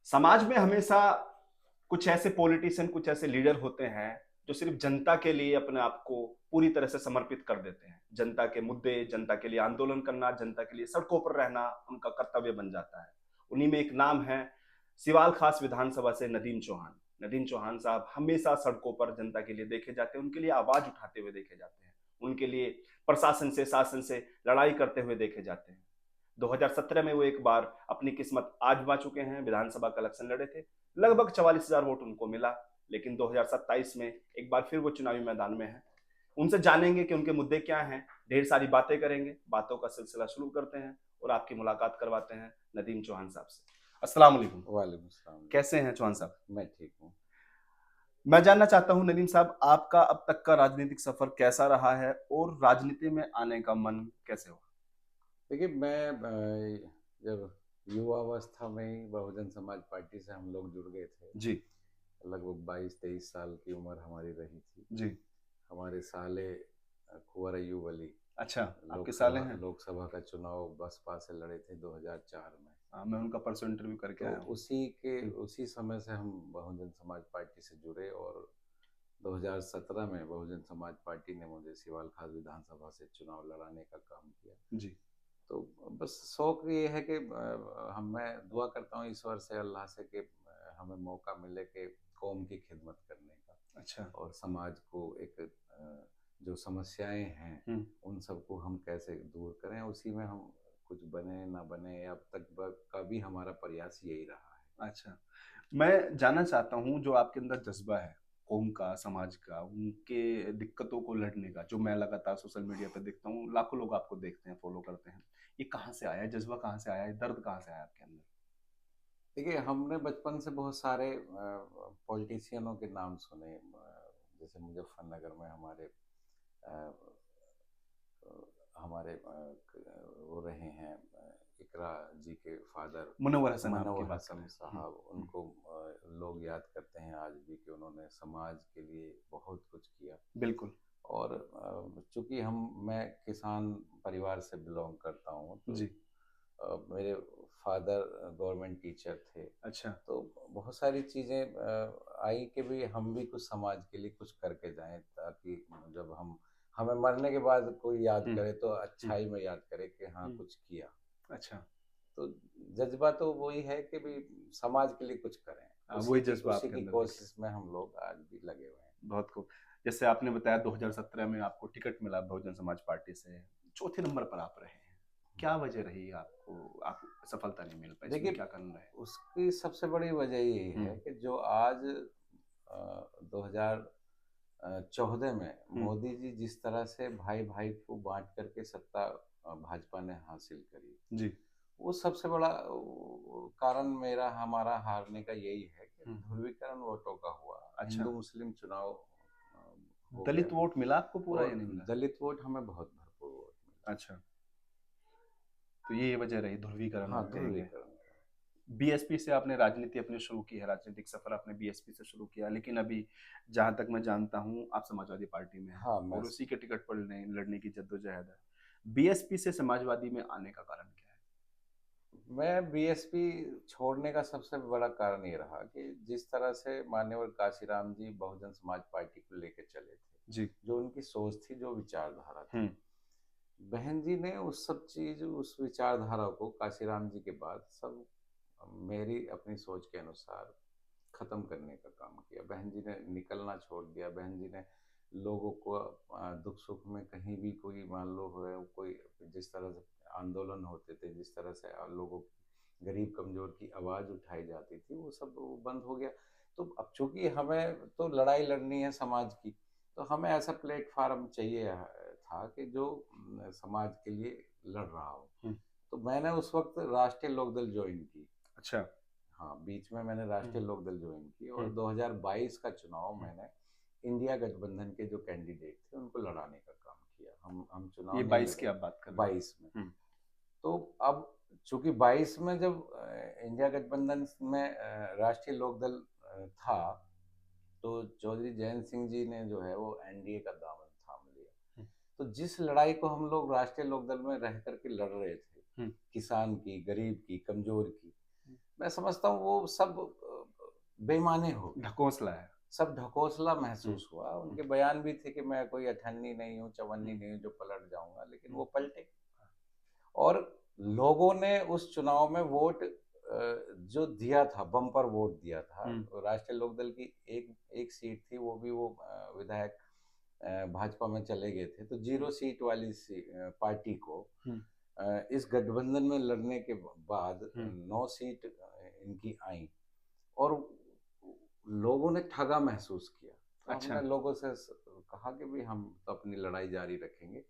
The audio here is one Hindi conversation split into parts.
समाज में हमेशा कुछ ऐसे पॉलिटिशियन, कुछ ऐसे लीडर होते हैं जो सिर्फ जनता के लिए अपने आप को पूरी तरह से समर्पित कर देते हैं। जनता के मुद्दे, जनता के लिए आंदोलन करना, जनता के लिए सड़कों पर रहना उनका कर्तव्य बन जाता है। उन्हीं में एक नाम है सिवाल खास विधानसभा से नदीम चौहान। नदीम चौहान साहब हमेशा सड़कों पर जनता के लिए देखे जाते हैं, उनके लिए आवाज उठाते हुए देखे जाते हैं, उनके लिए प्रशासन से, शासन से लड़ाई करते हुए देखे जाते हैं। 2017 में वो एक बार अपनी किस्मत आजमा चुके हैं, विधानसभा का इलेक्शन लड़े थे, लगभग 44,000 वोट उनको मिला। लेकिन 2027 में एक बार फिर वो चुनावी मैदान में है। उनसे जानेंगे कि उनके मुद्दे क्या हैं, ढेर सारी बातें करेंगे। बातों का सिलसिला शुरू करते हैं और आपकी मुलाकात करवाते हैं नदीम चौहान साहब से। अस्सलाम वालेकुम। वालेकुम सलाम। कैसे हैं चौहान साहब? मैं ठीक हूँ। मैं जानना चाहता हूं नदीम साहब, आपका अब तक का राजनीतिक सफर कैसा रहा है और राजनीति में आने का मन कैसे हुआ? देखिए मैं जब युवावस्था में ही बहुजन समाज पार्टी से हम लोग जुड़ गए थे। जी। लगभग 22-23 साल की उम्र हमारी रही थी। जी। हमारे साले कुंवर अय्यूब अली अच्छा। आपके साले लोकसभा हैं? लोकसभा का चुनाव बसपा से लड़े थे 2004 में। हाँ, मैं उनका परसों इंटरव्यू करके तो आया हूँ। उसी समय से हम बहुजन समाज पार्टी से जुड़े और 2017 में बहुजन समाज पार्टी ने मुझे सिवाल खास विधानसभा से चुनाव लड़ाने का काम किया। जी। तो बस शौक ये है कि हम मैं दुआ करता हूँ ईश्वर से, अल्लाह से कि हमें मौका मिले कि कौम की खिदमत करने का अच्छा। और समाज को एक जो समस्याएं हैं हुँ। उन सबको हम कैसे दूर करें, उसी में हम कुछ बने ना बने अब तक का भी हमारा प्रयास यही रहा है। अच्छा। मैं जानना चाहता हूँ जो आपके अंदर जज़्बा है, कौम का, समाज का, उनके दिक्कतों को लड़ने का, जो मैं लगातार सोशल मीडिया पे देखता हूँ, लाखों लोग आपको देखते हैं, फ़ॉलो करते हैं। ये कहाँ से आया है? जज़्बा कहाँ से आया है? दर्द कहाँ से आया आपके अंदर? देखिए हमने बचपन से बहुत सारे पॉलिटिशियनों के नाम सुने, जैसे मुजफ्फरनगर में अ, हमारे वो रहे हैं, इकरा जी के फादर मुनव्वर हसन आपकी मनोवर बात कर हसन रहे हैं। साहब, हुँ। उनको लोग याद करते हैं आज भी कि उन्होंने समाज के लिए बहुत कुछ किया। बिल्कुल। और चूंकि हम मैं किसान परिवार से बिलोंग करता हूँ, तो जी। मेरे फादर गवर्नमेंट टीचर थे। अच्छा। तो बहुत सारी चीज़ें आई कि भी हम भी कुछ समाज के लिए कुछ करके जाएं, ताकि जब हम हमें मरने के बाद कोई याद हुँ। करे तो हुँ। अच्छाई में याद करे कि हाँ हुँ। कुछ किया। अच्छा। तो जज्बा तो वही है कि भी समाज के लिए कुछ करें। वही जज़्बा उसी आपके की अंदर दिख रहा है। कोशिश में हम लोग आज भी लगे हुए हैं। बहुत खूब। जैसे आपने बताया 2017 में आपको टिकट मिला बहुजन समाज पार्टी से, चौथे नंबर पर आप रहे हैं। क्या वजह रही आपको सफलता नहीं मिल पाई? इसमें देखिए क्या कारण रहे? उसकी सबसे बड़ी वजह यही हुँ। है कि जो आज 2014 में हुँ। मोदी जी जिस तरह से भाई भाई को बांट करके सत्ता भाजपा ने हासिल करी, जी। वो सबसे बड़ा कारण मेरा हमारा हारने का यही है कि हुँ। ध्रुवीकरण वोटों का हुआ। अच्छा। हिंदू मुस्लिम चुनाव हो दलित गया वोट मिला आपको पूरा या और नहीं मिला? दलित वोट हमें बहुत भरपूर वोट मिला। अच्छा। तो ये वजह रही ध्रुवीकरण हाँ, आप कहेंगे। ध्रुवीकरण का। बीएसपी से आपने राजनीति अपनी शुरू की है, राजनीतिक सफर आपने बीएसपी से शुरू किया, लेकिन अभी जहाँ तक मैं जानता हूँ आप समाजवादी पार्टी में हैं हाँ, मैं और उसी के टिकट पर लड़ने की जद्दोजहद है। बीएसपी से समाजवादी में आने का कारण क्या है? मैं बीएसपी छोड़ने का सबसे बड़ा कारण ये रहा कि जिस तरह से मान्यवर काशीराम जी बहुजन समाज पार्टी को लेकर चले थे, जी। जो उनकी सोच थी, जो विचारधारा हुँ। थी, बहन जी ने उस सब चीज उस विचारधारा को काशीराम जी के बाद सब मेरी अपनी सोच के अनुसार खत्म करने का काम किया। बहन जी ने निकलना छोड़ दिया। बहन जी ने लोगों को दुख सुख में कहीं भी कोई मान लो है, कोई जिस तरह से आंदोलन होते थे, जिस तरह से लोगों की गरीब कमजोर की आवाज उठाई जाती थी, वो सब वो बंद हो गया। तो अब चूंकि हमें तो लड़ाई लड़नी है समाज की, तो हमें ऐसा प्लेटफार्म चाहिए था कि जो समाज के लिए लड़ रहा हो। हुँ। तो मैंने उस वक्त राष्ट्रीय लोकदल ज्वाइन की। अच्छा। हाँ, बीच में मैंने हुँ। राष्ट्रीय लोकदल ज्वाइन की हुँ। और 2022 का चुनाव हुँ। मैंने इंडिया गठबंधन के जो कैंडिडेट थे उनको लड़ाने का काम किया। हम ये चुनाव नहीं 22 की लड़े आप बात कर रहे हैं। 22 में। हुँ। तो अब चूंकि 22 में जब इंडिया गठबंधन में राष्ट्रीय लोकदल था, तो चौधरी जयंत सिंह जी ने जो है वो एनडीए का दामन थाम लिया। हुँ। तो जिस लड़ाई को हम लोग राष्ट्रीय लोकदल में रह करके लड़ रहे थे, हुँ। किसान की, गरीब की, कमजोर की, मैं समझता हूँ वो सब बेईमानी हो गई, ढकोसला है। सब ढकोसला हम्म, महसूस हुआ। उनके बयान भी थे कि मैं कोई अठन्नी नहीं हूँ, चवन्नी हम्म, नहीं हूँ जो पलट जाऊंगा, लेकिन हम्म, वो पलटे। और लोगों ने उस चुनाव में वोट जो दिया था, बम्पर वोट दिया था। हम्म, राष्ट्रीय लोकदल की एक एक सीट थी, वो भी वो विधायक भाजपा में चले गए थे, तो हम्म, 0 सीट वाली पार्टी को हम्म, इस गठबंधन में लड़ने के बाद हम्म, 9 सीट इनकी आई, और लोगों ने ठगा महसूस किया। तो अच्छा। हमने लोगों से कहा कि भाई हम तो अपनी लड़ाई जारी रखेंगे,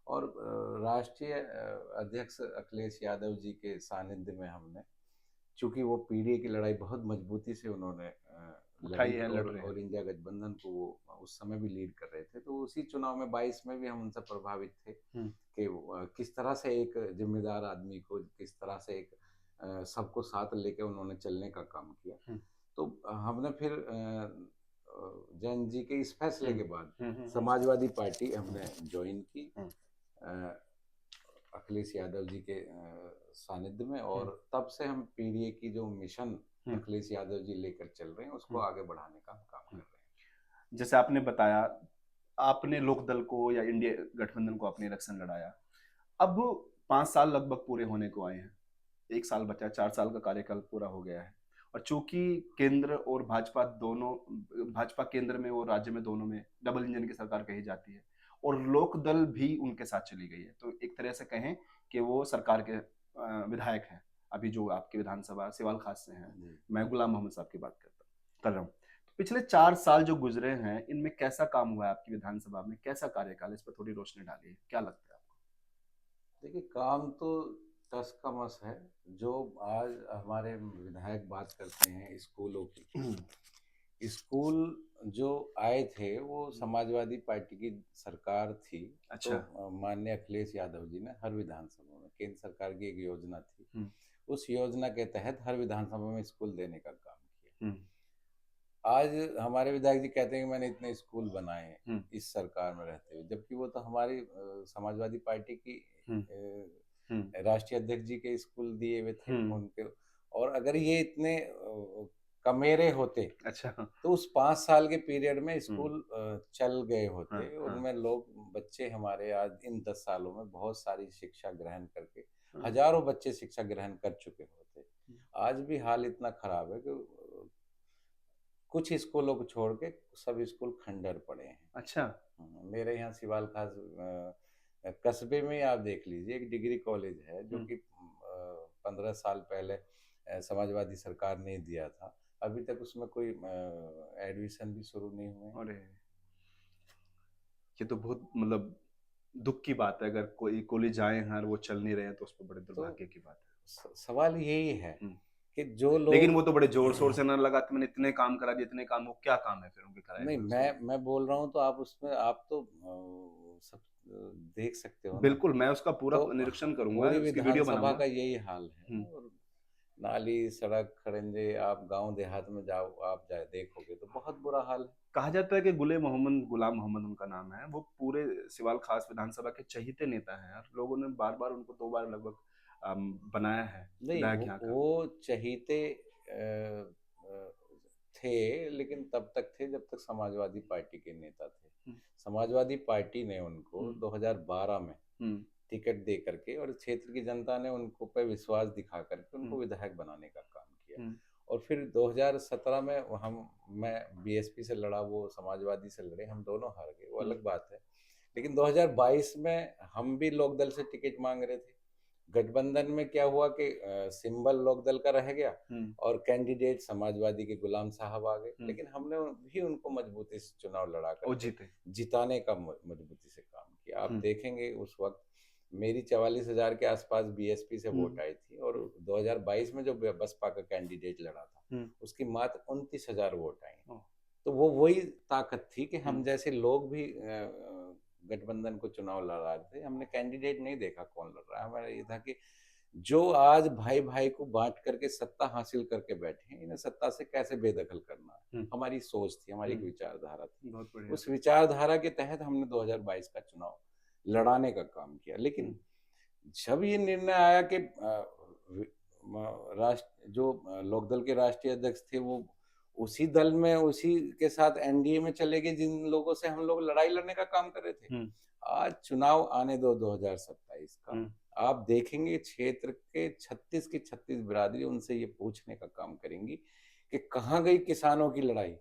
और राष्ट्रीय अध्यक्ष अखिलेश यादव जी के सानिध्य में हमने, चूंकि वो पीडीए की लड़ाई बहुत मजबूती से उन्होंने उठाई लड़ी, है, लड़ रहे हैं। और इंडिया गठबंधन को वो उस समय भी लीड कर रहे थे, तो उसी चुनाव में 22 में भी हम उनसे प्रभावित थे हम्म, कि किस तरह से एक जिम्मेदार आदमी को, किस तरह से एक सबको साथ लेके उन्होंने चलने का काम किया। हम्म, तो हमने फिर जैन जी के इस फैसले हम्म, के बाद हम्म, समाजवादी पार्टी हमने ज्वाइन की, हम्म, अ, अखिलेश यादव जी के सानिध्य में, हम्म, और तब से हम पीडीए की जो मिशन हम्म, अखिलेश यादव जी लेकर चल रहे हैं, उसको हम्म, आगे बढ़ाने का हम काम कर हम्म। रहे जैसे आपने बताया, आपने लोकदल को या इंडिया गठबंधन को अपनी इलेक्शन लड़ाया। अब 5 साल लगभग पूरे होने को आए हैं। 1 साल बचा है, 4 साल का कार्यकाल पूरा हो गया है। और चूंकि केंद्र और भाजपा दोनों, भाजपा केंद्र में और राज्य में दोनों में डबल इंजन की सरकार कही जाती है, और लोक दल भी उनके साथ चली गई है, तो एक तरह से कहें कि वो सरकार के विधायक हैं। अभी जो आपकी विधानसभा सिवाल खास से हैं, हैं जी। मैं गुलाम मोहम्मद साहब की बात कर रहा हूँ। तो पिछले 4 साल जो गुजरे हैं, इनमें कैसा काम हुआ है आपकी विधानसभा में, कैसा कार्यकाल है, इस पर थोड़ी रोशनी डालिए, क्या लगता है देखिए, काम तो टस का मस है। जो आज हमारे विधायक बात करते हैं स्कूलों की, आपको? स्कूल जो आए थे वो समाजवादी पार्टी की सरकार थी। तो अच्छा। माननीय अखिलेश यादव जी ने हर विधानसभा में, केंद्र सरकार की एक योजना थी, हम्म, उस योजना के तहत हर विधानसभा में स्कूल देने का काम किया। हम्म, आज हमारे विधायक जी कहते हैं कि मैंने इतने स्कूल बनाए हैं हम्म, इस सरकार में रहते हुए, जबकि वो तो हमारी समाजवादी पार्टी की हम्म, हम्म, राष्ट्रीय अध्यक्ष जी के स्कूल दिए हुए थे हम्म, उनके। और अगर ये इतने कमेरे होते, अच्छा। तो उस 5 साल के पीरियड में हम्म, स्कूल चल गए हाँ, होते, हाँ, उनमें लोग, बच्चे हमारे आज इन 10 सालों में बहुत सारी शिक्षा ग्रहण करके, हाँ, हजारों बच्चे शिक्षा ग्रहण कर चुके होते। हम्म, आज भी हाल इतना खराब है कि कुछ स्कूलों को छोड़ के सब स्कूल खंडर पड़े हैं। अच्छा। मेरे यहाँ सिवाल खास कस्बे में आप देख लीजिए, एक डिग्री कॉलेज है जो हम्म, कि 15 साल पहले समाजवादी सरकार ने दिया था, अभी तक उसमें कोई एडमिशन भी शुरू नहीं हुए। अरे, ये तो बहुत मतलब दुख की बात है, अगर कोई कॉलेज जाए हैं और वो चल नहीं रहे हैं, तो उस पर बड़े तो दुर्भाग्य की बात सवाल यही है है। कि जो लेकिन लोग, वो तो बड़े जोर शोर से ना लगा कि मैंने इतने काम करा दिए, इतने काम, वो क्या काम है फिर उनके कराए नहीं, हुए उसमें? मैं बोल रहा हूँ तो आप उसमें, आप तो सब देख सकते हो ना। बिल्कुल, मैं उसका पूरा तो निरीक्षण करूंगा, पूरी उसकी वीडियो विधानसभा बनाऊंगा। का यही हाल है। हम्म। और नाली, सड़क, खड़ंजे, आप गांव देहात में जाओ, आप जाए देखोगे तो बहुत बुरा हाल है। कहा जाता है कि गुलाम मोहम्मद उनका नाम है, वो पूरे सिवाल खास विधानसभा के चहीते नेता हैं, और लोगों ने बार बार उनको 2 बार लगभग बनाया है नहीं, विधायक यहाँ का। वो चहीते अ, थे, लेकिन तब तक थे जब तक समाजवादी पार्टी के नेता थे। हम्म, समाजवादी पार्टी ने उनको हम्म, 2012 में हम्म, टिकट दे करके, और क्षेत्र की जनता ने उनको पे विश्वास दिखा करके हम्म, उनको विधायक बनाने का काम किया। हम्म, और फिर 2017 में हम, मैं बीएसपी से लड़ा, वो समाजवादी से लड़े, हम दोनों हार गए, वो हम्म, अलग बात है। लेकिन 2022 में हम भी लोकदल से टिकट मांग रहे थे। गठबंधन में क्या हुआ कि सिंबल लोकदल का रह गया, हम्म, और कैंडिडेट समाजवादी के गुलाम साहब आ गए, हम्म, लेकिन हमने भी उनको मजबूती से चुनाव लड़ा और करके जीते। जिताने का मजबूती से काम किया। आप हम्म, देखेंगे उस वक्त मेरी 44,000 के आसपास बीएसपी से हम्म, वोट आई थी, और 2022 में जो बसपा का कैंडिडेट लड़ा था, हम्म, उसकी मात्र 29,000 वोट आई। ओ, तो वो वही ताकत थी कि हम्म, हम जैसे लोग भी गठबंधन को चुनाव लड़ा रहे थे। हमने कैंडिडेट नहीं देखा कौन लड़ रहा है, हमारा ये था कि जो आज भाई भाई को बांट करके सत्ता हासिल करके बैठे हैं, इन्हें सत्ता से कैसे बेदखल करना है। हम्म, हमारी सोच थी, हमारी एक हम्म, विचारधारा थी। बहुत बढ़िया। उस विचारधारा के तहत हमने 2022 का चुनाव लड़ाने का काम किया। लेकिन हम्म, जब ये निर्णय आया कि राष्ट्र जो लोकदल के राष्ट्रीय अध्यक्ष थे वो उसी दल में उसी के साथ एनडीए में चले गए जिन लोगों से हम लोग लड़ाई लड़ने का काम कर रहे थे। हम्म। आज चुनाव आने दो 2027 का, हम्म। आप देखेंगे क्षेत्र के 36 की 36 बिरादरी उनसे ये पूछने का काम करेंगी कि कहाँ गई किसानों की लड़ाई,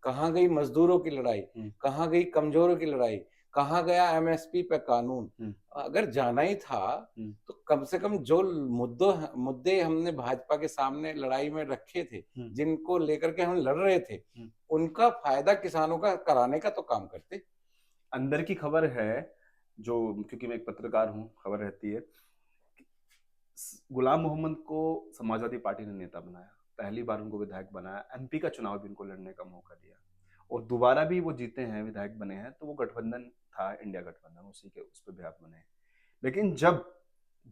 कहाँ गई मजदूरों की लड़ाई, कहाँ गई कमजोरों की लड़ाई, कहाँ गया एमएसपी पे कानून। अगर जाना ही था तो कम से कम जो मुद्दे हमने भाजपा के सामने लड़ाई में रखे थे, जिनको लेकर के हम लड़ रहे थे, उनका फायदा किसानों का कराने का तो काम करते। अंदर की खबर है जो, क्योंकि मैं एक पत्रकार हूं, खबर रहती है, गुलाम मोहम्मद को समाजवादी पार्टी ने नेता बनाया, पहली बार उनको विधायक बनाया, एमपी का चुनाव भी उनको लड़ने का मौका दिया, और दोबारा भी वो जीते हैं, विधायक बने हैं, तो वो गठबंधन था, इंडिया गठबंधन, उसी के उस पर भी आप बने हैं। लेकिन जब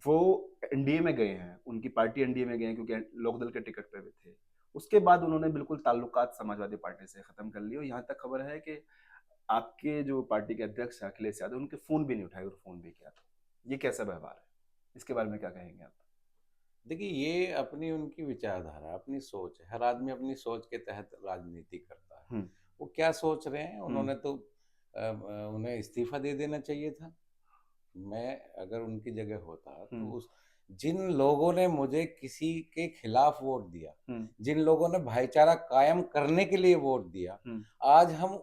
वो एनडीए में गए हैं, उनकी पार्टी एनडीए में गए हैं क्योंकि लोकदल के टिकट पे भी थे, उसके बाद उन्होंने बिल्कुल ताल्लुकात समाजवादी पार्टी से खत्म कर लिए, और यहाँ तक खबर है कि आपके जो पार्टी के अध्यक्ष हैं अखिलेश यादव, उनके फोन भी नहीं उठाए और फोन भी किया था। ये कैसा व्यवहार है, इसके बारे में क्या कहेंगे आप? देखिए, ये अपनी उनकी विचारधारा, अपनी सोच है। हर आदमी अपनी सोच के तहत राजनीति करता है। हम्म। वो क्या सोच रहे हैं, उन्होंने तो उन्हें इस्तीफा दे देना चाहिए था। मैं अगर उनकी जगह होता तो उस जिन लोगों ने मुझे किसी के खिलाफ वोट दिया, जिन लोगों ने भाईचारा कायम करने के लिए वोट दिया, आज हम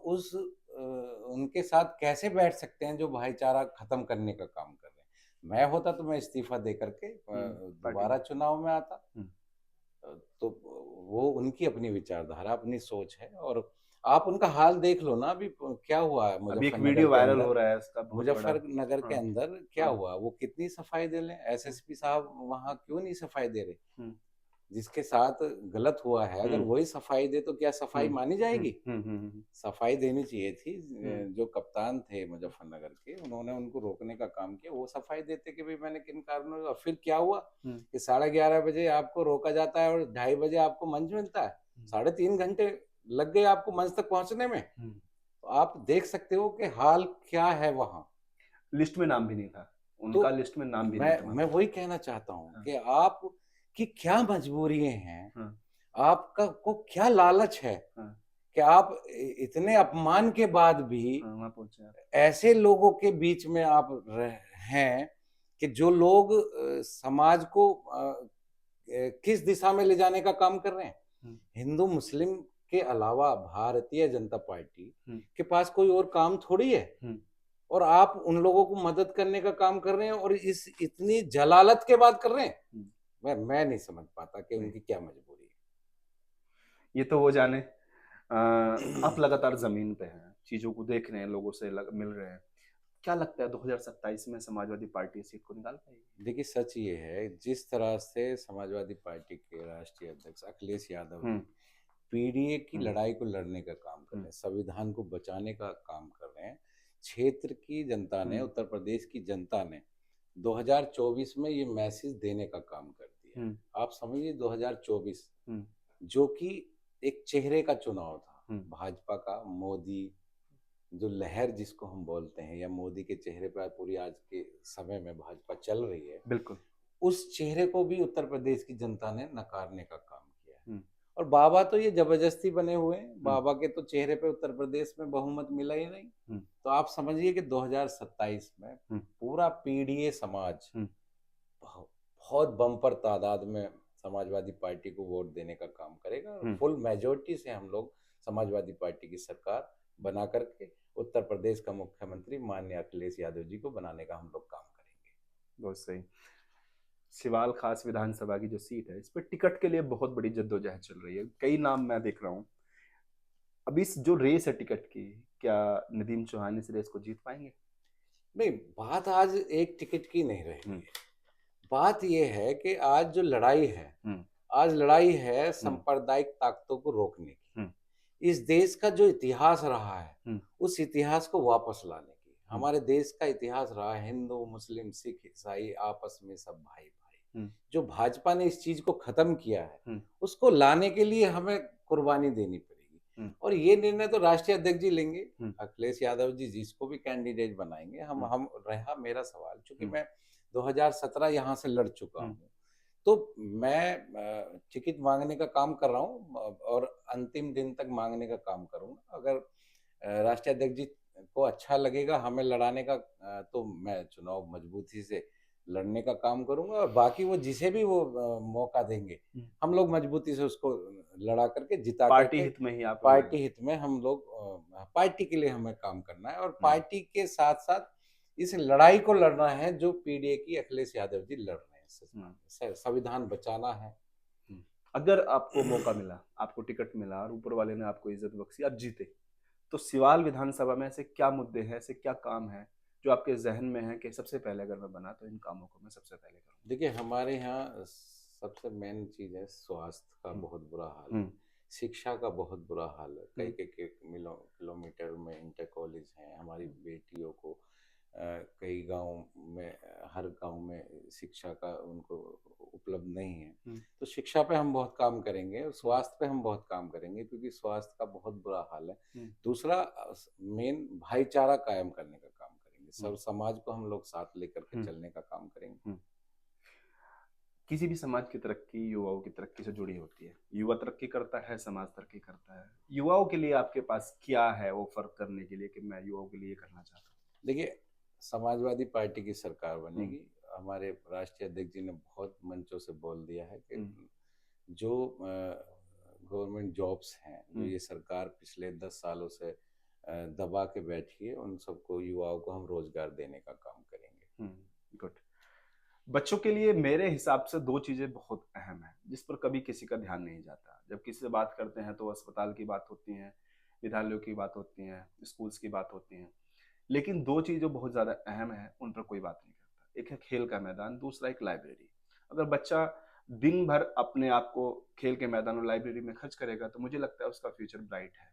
उनके साथ कैसे बैठ सकते हैं जो भाईचारा खत्म करने का काम कर रहे हैं। मैं होता तो मैं इस्तीफा दे करके दोबारा चुनाव में आता। तो वो उनकी अपनी विचारधारा, अपनी सोच है, और आप उनका हाल देख लो ना, अभी क्या हुआ है अभी एक मुजफ्फरनगर वीडियो के वायरल हो अंदर। रहा है इसका बहुत बड़ा। मुजफ्फरनगर के हाँ। अंदर क्या हाँ। हुआ, वो कितनी सफाई दे लें, एसएसपी साहब वहां क्यों नहीं सफाई दे रहे? हम्म। जिसके साथ गलत हुआ है, अगर वही सफाई दे तो क्या सफाई मानी जाएगी? सफाई देनी चाहिए थी। जो कप्तान थे मुजफ्फरनगर के, उन्होंने उनको रोकने का काम किया, वो सफाई देते कि भाई मैंने किन कारणों। और फिर क्या हुआ कि 11:30 बजे आपको रोका जाता है और 2:30 बजे आपको मंच मिलता है। 3.5 घंटे लग गए आपको मंच तक पहुंचने में। तो आप देख सकते हो कि हाल क्या है वहां। लिस्ट में नाम भी नहीं था उनका, लिस्ट में नाम भी नहीं था। मैं वही कहना चाहता हूँ कि आप की क्या मजबूरियां हैं, आपका को क्या लालच है कि आप इतने अपमान के बाद भी ऐसे लोगों के बीच में आप हैं कि जो लोग समाज को किस दिशा में ले जाने का काम कर रहे हैं। हिंदू मुस्लिम के अलावा भारतीय जनता पार्टी के पास कोई और काम थोड़ी है, और आप उन लोगों को मदद करने का काम कर रहे हैं, और इस इतनी जलालत के बाद कर रहे हैं। मैं नहीं समझ पाता कि उनकी क्या मजबूरी है। ये तो वो जाने। आप लगातार जमीन पे हैं, चीजों को देख रहे हैं, लोगों से मिल रहे हैं, क्या लगता है 2027 में समाजवादी पार्टी सीट को निकाल पाएगी? देखिए, सच ये है, जिस तरह से समाजवादी पार्टी के राष्ट्रीय अध्यक्ष अखिलेश यादव पीडीए की लड़ाई को लड़ने का काम कर रहे हैं, संविधान को बचाने का काम कर रहे हैं, क्षेत्र की जनता ने, उत्तर प्रदेश की जनता ने 2024 में ये मैसेज देने का काम कर दिया। आप समझिए 2024 जो कि एक चेहरे का चुनाव था, भाजपा का, मोदी जो लहर जिसको हम बोलते हैं, या मोदी के चेहरे पर पूरी आज के समय में भाजपा चल रही है, बिल्कुल उस चेहरे को भी उत्तर प्रदेश की जनता ने नकारने का काम किया है। और बाबा तो ये जबरदस्ती बने हुए हैं, बाबा के तो चेहरे पे उत्तर प्रदेश में बहुमत मिला ही नहीं। तो आप समझिए कि 2027 में पूरा पीडीए समाज बहुत बम्पर तादाद में समाजवादी पार्टी को वोट देने का काम करेगा। फुल मेजोरिटी से हम लोग समाजवादी पार्टी की सरकार बना करके उत्तर प्रदेश का मुख्यमंत्री माननीय अखिलेश यादव जी को बनाने का हम लोग काम करेंगे। बहुत सही। सिवाल खास विधानसभा की जो सीट है, इस पर टिकट के लिए बहुत बड़ी जद्दोजहद चल रही है, कई नाम मैं देख रहा हूँ। अभी जो रेस है टिकट की, क्या नदीम चौहान इस रेस को जीत पाएंगे? नहीं, बात आज एक टिकट की नहीं रही है। बात यह है कि आज जो लड़ाई है, आज लड़ाई है सांप्रदायिक ताकतों को रोकने की। इस देश का जो इतिहास रहा है, उस इतिहास को वापस लाने की। हमारे देश का इतिहास रहा है हिंदू मुस्लिम सिख ईसाई आपस में सब भाई भाई। जो भाजपा ने इस चीज को खत्म किया है, उसको लाने के लिए हमें कुर्बानी देनी पड़ेगी। और ये निर्णय तो राष्ट्रीय अध्यक्ष जी लेंगे, अखिलेश यादव जी जिसको भी कैंडिडेट बनाएंगे। हम रहा मेरा सवाल, चूंकि मैं 2017 यहाँ से लड़ चुका हूँ, तो मैं टिकट मांगने का काम कर रहा हूँ और अंतिम दिन तक मांगने का काम करूंगा। अगर राष्ट्रीय अध्यक्ष जी को अच्छा लगेगा हमें लड़ाने का, तो मैं चुनाव मजबूती से लड़ने का काम करूंगा, और बाकी वो जिसे भी वो मौका देंगे हम लोग मजबूती से उसको लड़ा करके जिता पार्टी करके हित में ही आप पार्टी हित में हम लोग पार्टी के लिए हमें काम करना है, और पार्टी के साथ साथ इस लड़ाई को लड़ना है जो पीडीए की अखिलेश यादव जी लड़ रहे हैं। संविधान बचाना है। अगर आपको मौका मिला, आपको टिकट मिला और ऊपर वाले ने आपको इज्जत बख्शी, आप जीते, तो सिवाल विधानसभा में ऐसे क्या मुद्दे हैं, ऐसे क्या काम है जो आपके जहन में है कि सबसे पहले अगर मैं बना तो इन कामों को मैं सबसे पहले करूँ? देखिए हमारे यहाँ सबसे मेन चीज है स्वास्थ्य का बहुत बुरा हाल है, शिक्षा का बहुत बुरा हाल है। कई कई किलोमीटर में इंटर कॉलेज हैं, हमारी बेटियों को कई गांव में, हर गांव में शिक्षा का उनको उपलब्ध नहीं है। तो शिक्षा पे हम बहुत काम करेंगे और स्वास्थ्य पे हम बहुत काम करेंगे, क्योंकि स्वास्थ्य का बहुत बुरा हाल है। दूसरा मेन भाईचारा कायम करने का काम करेंगे, सब समाज को हम लोग साथ लेकर के चलने का काम करेंगे। किसी भी समाज की तरक्की युवाओं की तरक्की से जुड़ी होती है। युवा तरक्की करता है, समाज तरक्की करता है। युवाओं के लिए आपके पास क्या है ऑफर करने के लिए कि मैं युवाओं के लिए करना चाहता हूँ? देखिए समाजवादी पार्टी की सरकार बनेगी। हमारे राष्ट्रीय अध्यक्ष जी ने बहुत मंचों से बोल दिया है कि जो गवर्नमेंट जॉब्स हैं, जो ये सरकार पिछले 10 सालों से दबा के बैठी है, उन सबको, युवाओं को हम रोजगार देने का काम करेंगे। गुड। बच्चों के लिए मेरे हिसाब से दो चीजें बहुत अहम है जिस पर कभी किसी का ध्यान नहीं जाता। जब किसी से बात करते हैं तो अस्पताल की बात होती है, विद्यालयों की बात होती है, स्कूल्स की बात होती है, लेकिन दो चीज जो बहुत ज्यादा अहम है उन पर कोई बात नहीं करता। एक है खेल का मैदान, दूसरा एक लाइब्रेरी। अगर बच्चा दिन भर अपने आप को खेल के मैदान और लाइब्रेरी में खर्च करेगा तो मुझे लगता है उसका फ्यूचर ब्राइट है।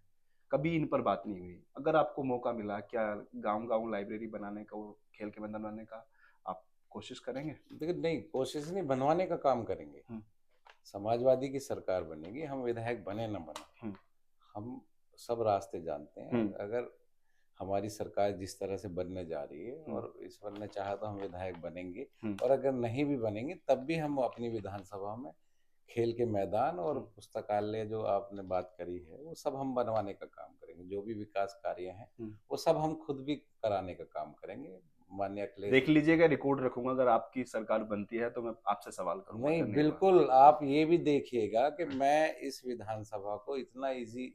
कभी इन पर बात नहीं हुई। अगर आपको मौका मिला, क्या गांव गांव लाइब्रेरी बनाने का, वो खेल के मैदान बनाने का आप कोशिश करेंगे? देखिए नहीं, कोशिश नहीं, बनवाने का काम करेंगे। समाजवादी की सरकार बनेगी, हम विधायक बने न बने, हम सब रास्ते जानते हैं। अगर हमारी सरकार जिस तरह से बनने जा रही है और इस बनने चाहा तो हम विधायक बनेंगे, और अगर नहीं भी बनेंगे तब भी हम अपनी विधानसभा में खेल के मैदान और पुस्तकालय जो आपने बात करी है वो सब हम बनवाने का काम करेंगे। जो भी विकास कार्य हैं वो सब हम खुद भी कराने का काम करेंगे। माननीय अखिलेश, देख लीजिएगा, रिकॉर्ड रखूंगा, अगर आपकी सरकार बनती है तो मैं आपसे सवाल करूंगा। नहीं बिल्कुल, आप ये भी देखिएगा कि मैं इस विधानसभा को इतना इजी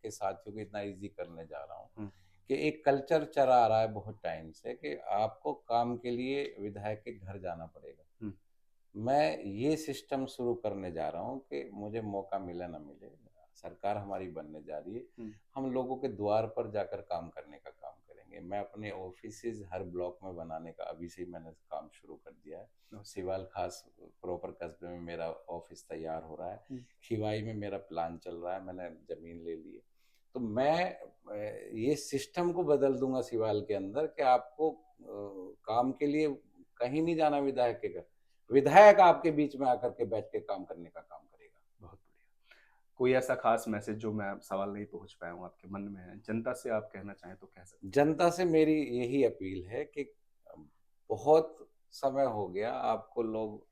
के साथियों को इतना इजी करने जा रहा हूँ कि एक कल्चर चला आ रहा है बहुत टाइम से कि आपको काम के लिए विधायक के घर जाना पड़ेगा। मैं ये सिस्टम शुरू करने जा रहा हूँ कि मुझे मौका मिले ना मिले, सरकार हमारी बनने जा रही है, हम लोगों के द्वार पर जाकर काम करने का काम करेंगे। मैं अपने ऑफिसेज हर ब्लॉक में बनाने का अभी से मैंने काम शुरू कर दिया है। सिवाल खास प्रॉपर कस्बे में मेरा ऑफिस तैयार हो रहा है, खिवाई में मेरा प्लान चल रहा है, मैंने जमीन ले ली है। तो मैं ये सिस्टम को बदल दूंगा सिवाल के अंदर कि आपको काम के लिए कहीं नहीं जाना विधायक के घर, विधायक आपके बीच में आकर के बैठ के काम करने का काम करेगा। बहुत बढ़िया। कोई ऐसा खास मैसेज जो मैं सवाल नहीं पहुंच पाया हूँ आपके मन में है, जनता से आप कहना चाहें तो कह सकते हैं? जनता से मेरी यही अपील है कि बहुत समय हो गया आपको लोग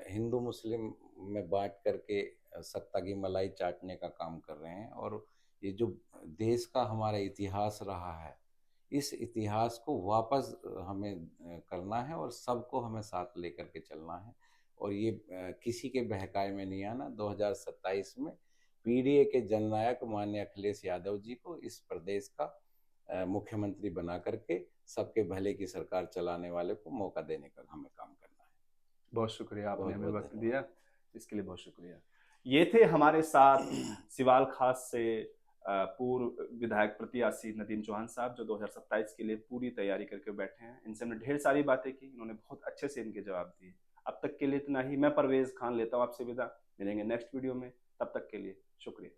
हिंदू मुस्लिम में बांट करके सत्ता की मलाई चाटने का काम कर रहे हैं, और ये जो देश का हमारा इतिहास रहा है, इस इतिहास को वापस हमें करना है और सबको हमें साथ लेकर के चलना है। और ये किसी के बहकाए में नहीं आना। 2027 में पीडीए के जननायक माननीय अखिलेश यादव जी को इस प्रदेश का मुख्यमंत्री बना करके सबके भले की सरकार चलाने वाले को मौका देने का हमें काम करना है। बहुत शुक्रिया, आपने बहुत हमें बहुत वक्त दिया, इसके लिए बहुत शुक्रिया। ये थे हमारे साथ सिवाल खास से पूर्व विधायक प्रत्याशी नदीम चौहान साहब, जो 2027 के लिए पूरी तैयारी करके बैठे हैं। इनसे हमने ढेर सारी बातें की, इन्होंने बहुत अच्छे से इनके जवाब दिए। अब तक के लिए इतना ही। मैं परवेज खान लेता हूँ आपसे विदा, मिलेंगे नेक्स्ट वीडियो में, तब तक के लिए शुक्रिया।